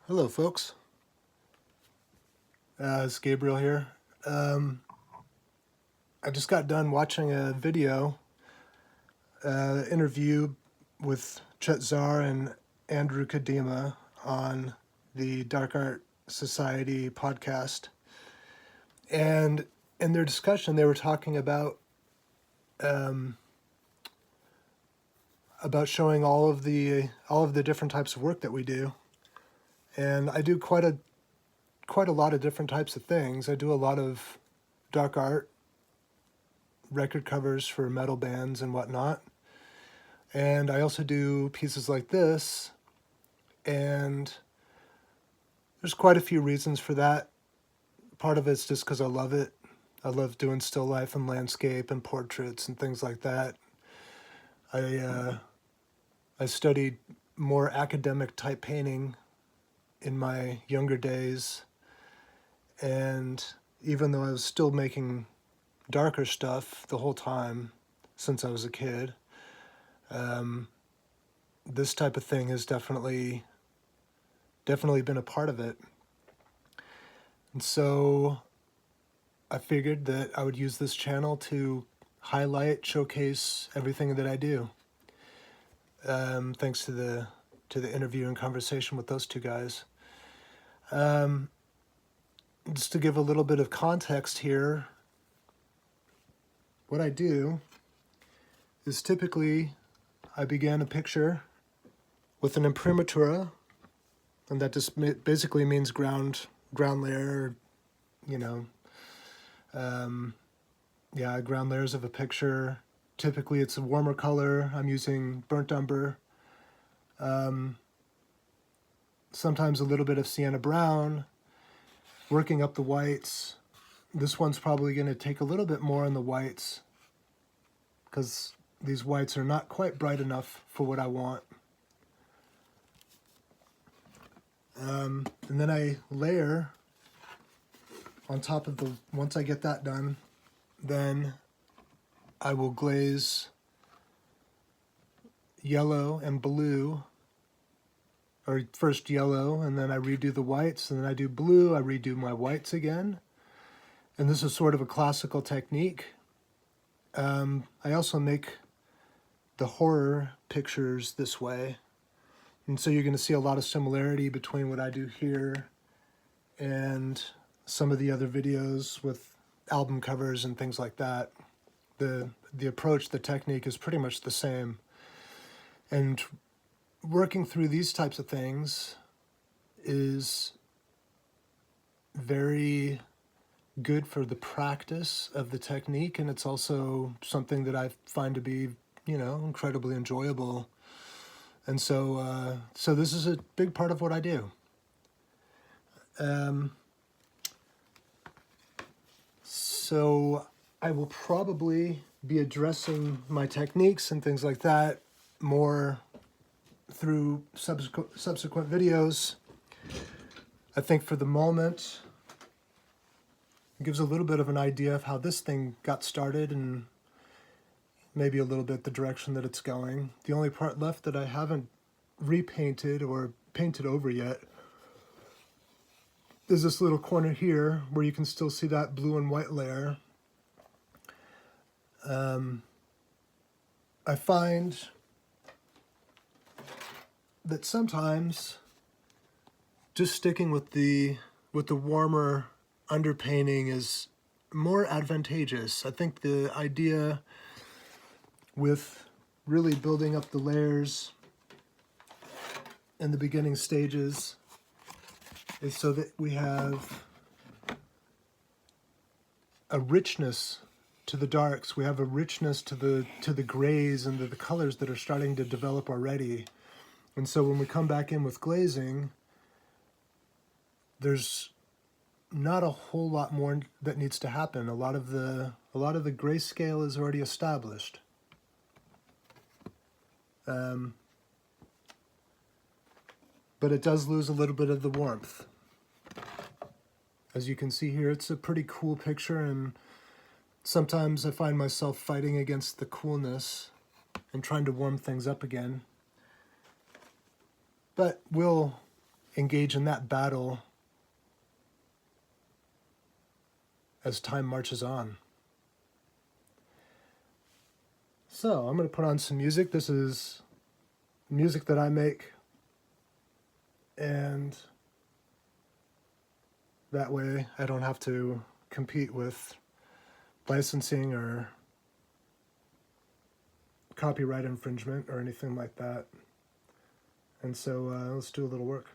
Hello, folks. It's Gabriel here. I just got done watching a video interview with Chet Zar and Andrew Kadima on the Dark Art Society podcast. And in their discussion, they were talking about showing all of the different types of work that we do. And I do quite a lot of different types of things. I do a lot of dark art, record covers for metal bands and whatnot. And I also do pieces like this. And there's quite a few reasons for that. Part of it's just because I love it. I love doing still life and landscape and portraits and things like that. I studied more academic type painting in my younger days. And even though I was still making darker stuff the whole time since I was a kid, this type of thing has definitely been a part of it. And so I figured that I would use this channel to highlight, showcase everything that I do. Thanks to the interview and conversation with those two guys. Just to give a little bit of context here, what I do is typically I begin a picture with an imprimatura, and that just basically means ground layer, ground layers of a picture. Typically it's a warmer color. I'm using burnt umber. Sometimes a little bit of sienna brown, working up the whites. This one's probably going to take a little bit more on the whites because these whites are not quite bright enough for what I want. And then I layer on top of once I get that done, then I will glaze yellow and blue, or first yellow, and then I redo the whites, and then I do blue, I redo my whites again. And this is sort of a classical technique. I also make the horror pictures this way. And so you're going to see a lot of similarity between what I do here and some of the other videos with album covers and things like that. The approach, the technique is pretty much the same. And working through these types of things is very good for the practice of the technique, and it's also something that I find to be, incredibly enjoyable. And so this is a big part of what I do. So I will probably be addressing my techniques and things like that more through subsequent videos. I think for the moment, it gives a little bit of an idea of how this thing got started and maybe a little bit the direction that it's going. The only part left that I haven't repainted or painted over yet is this little corner here where you can still see that blue and white layer. I find that sometimes just sticking with the warmer underpainting is more advantageous. I think the idea with really building up the layers in the beginning stages is so that we have a richness to the darks. We have a richness to the grays and the colors that are starting to develop already. And so when we come back in with glazing, there's not a whole lot more that needs to happen. A lot of the grayscale is already established. But it does lose a little bit of the warmth. As you can see here, it's a pretty cool picture, and sometimes I find myself fighting against the coolness and trying to warm things up again. But we'll engage in that battle as time marches on. So I'm going to put on some music. This is music that I make, and that way I don't have to compete with licensing or copyright infringement or anything like that. And so let's do a little work.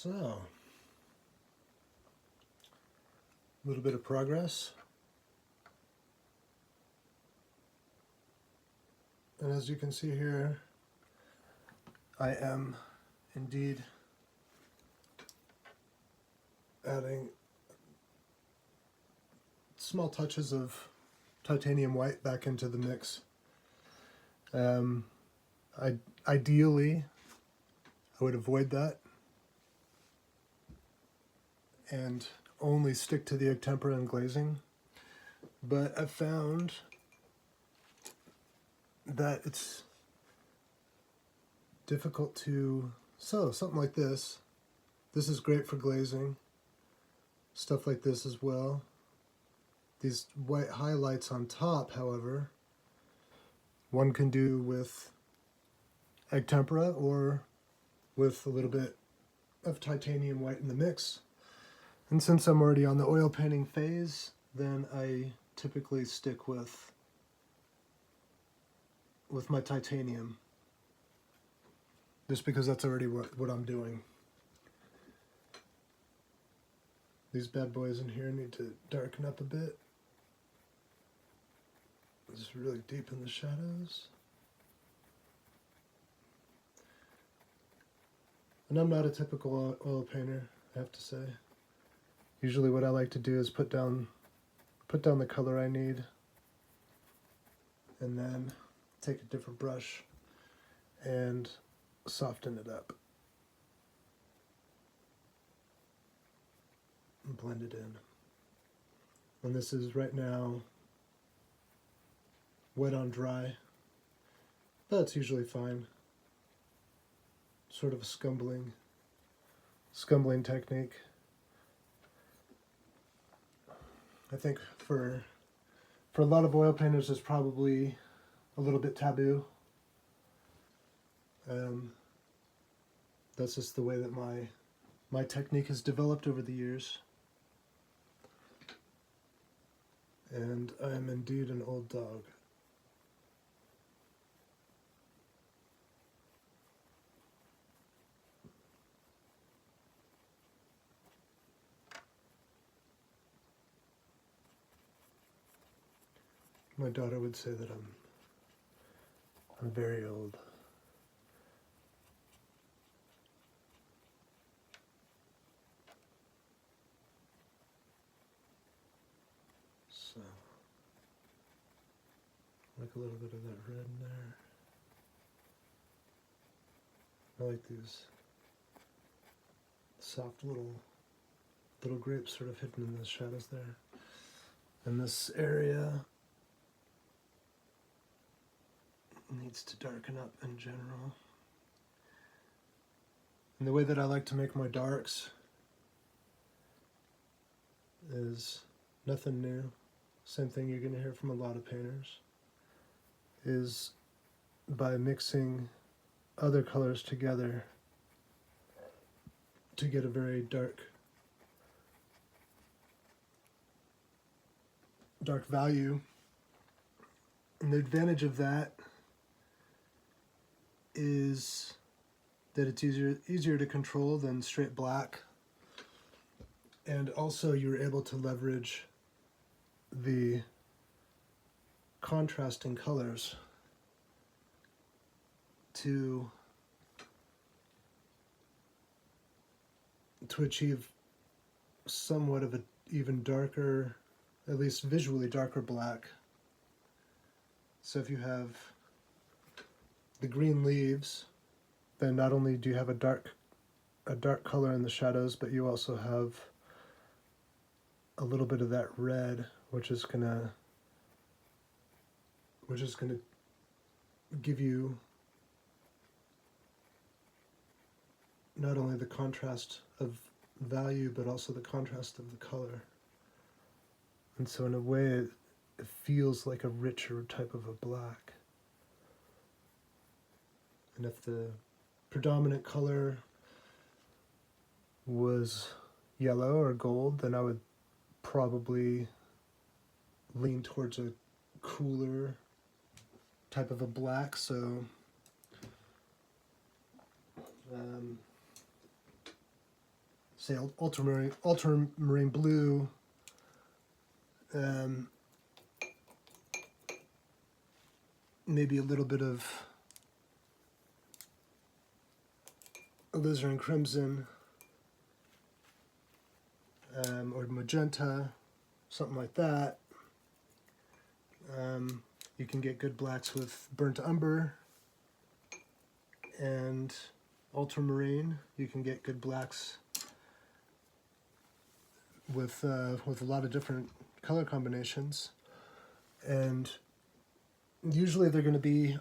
So, a little bit of progress. And as you can see here, I am indeed adding small touches of titanium white back into the mix. Ideally, I would avoid that and only stick to the egg tempera and glazing. But I've found that it's difficult to, so something like this. This is great for glazing. Stuff like this as well. These white highlights on top, however, one can do with egg tempera or with a little bit of titanium white in the mix. And since I'm already on the oil painting phase, then I typically stick with my titanium, just because that's already what I'm doing. These bad boys in here need to darken up a bit. Just really deep in the shadows. And I'm not a typical oil painter, I have to say. Usually what I like to do is put down the color I need and then take a different brush and soften it up and blend it in. And this is right now wet on dry, but it's usually fine. Sort of a scumbling technique. I think for a lot of oil painters it's probably a little bit taboo. That's just the way that my technique has developed over the years. And I am indeed an old dog. My daughter would say that I'm very old. So, like a little bit of that red in there. I like these soft little grapes sort of hidden in the shadows there. And this area needs to darken up in general. And the way that I like to make my darks is nothing new. Same thing you're going to hear from a lot of painters, is by mixing other colors together to get a very dark value. And the advantage of that is that it's easier to control than straight black. And also you're able to leverage the contrasting colors to achieve somewhat of an even darker, at least visually darker black. So if you have the green leaves, then not only do you have a dark color in the shadows, but you also have a little bit of that red, which is gonna give you not only the contrast of value, but also the contrast of the color. And so in a way, it feels like a richer type of a black. And if the predominant color was yellow or gold, then I would probably lean towards a cooler type of a black. So say ultramarine blue, maybe a little bit of alizarin crimson, or magenta, something like that. You can get good blacks with burnt umber and ultramarine. You can get good blacks with a lot of different color combinations, and usually they're going to be,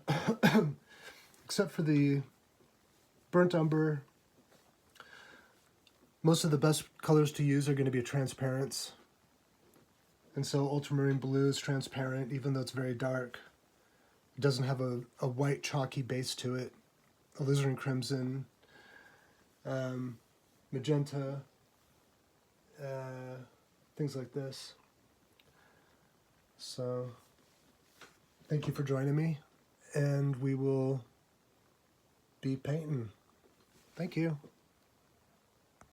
except for the burnt umber, most of the best colors to use are going to be transparents. And so ultramarine blue is transparent, even though it's very dark. It doesn't have a white chalky base to it. Alizarin crimson, magenta, things like this. So thank you for joining me, and we will be painting. Thank you.